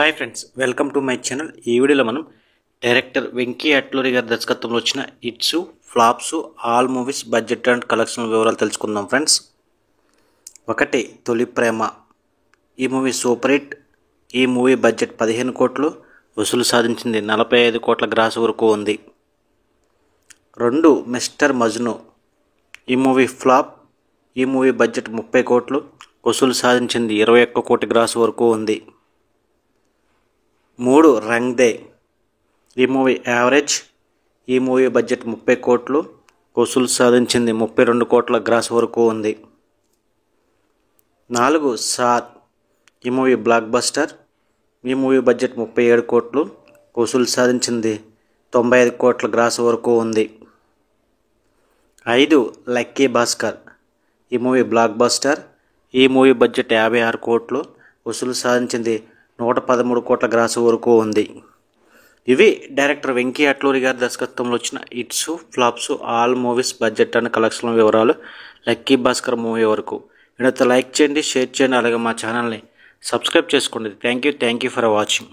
Hi friends, welcome to my channel. ఈ వీడియోలో మనం డైరెక్టర్ వెంకీ అట్లూరి గారి దర్శకత్వంలో వచ్చిన hits, flops, all movies budget and collection వివరాలు తెలుసుకుందాం ఫ్రెండ్స్. ఒకటి తొలి ప్రేమ. ఈ మూవీ సూపర్ హిట్. ఈ మూవీ బడ్జెట్ 15 కోట్లు, వసూలు సాధించింది 45 కోట్ల గ్రాస్ వరకు ఉంది. 2 మిస్టర్ మజ్ను. ఈ మూవీ ఫ్లాప్. ఈ మూవీ బడ్జెట్ 30 కోట్లు, వసూలు సాధించింది 21 కోటి గ్రాస్ వరకు ఉంది. 3 రంగ్ దే. ఈ మూవీ యావరేజ్. ఈ మూవీ బడ్జెట్ 30 కోట్లు, వసూలు సాధించింది 32 కోట్ల గ్రాస్ వరకు ఉంది. 4 సార్. ఈ మూవీ బ్లాక్ బస్టర్. ఈ మూవీ బడ్జెట్ 37 కోట్లు, వసూలు సాధించింది 95 కోట్ల గ్రాస్ వరకు ఉంది. 5 లక్కీ భాస్కర్. ఈ మూవీ బ్లాక్ బస్టర్. ఈ మూవీ బడ్జెట్ 56 కోట్లు, వసూలు సాధించింది 113 కోట్ల గ్రాస్ వరకు ఉంది. ఇవి డైరెక్టర్ వెంకీ అట్లూరి గారి దర్శకత్వంలో వచ్చిన hits, flops, all movies budget and collection వివరాలు లక్కీ భాస్కర్ మూవీ వరకు. వీడియోతో లైక్ చేయండి, షేర్ చేయండి, అలాగే మా ఛానల్ని సబ్స్క్రైబ్ చేసుకోండి. Thank you for watching.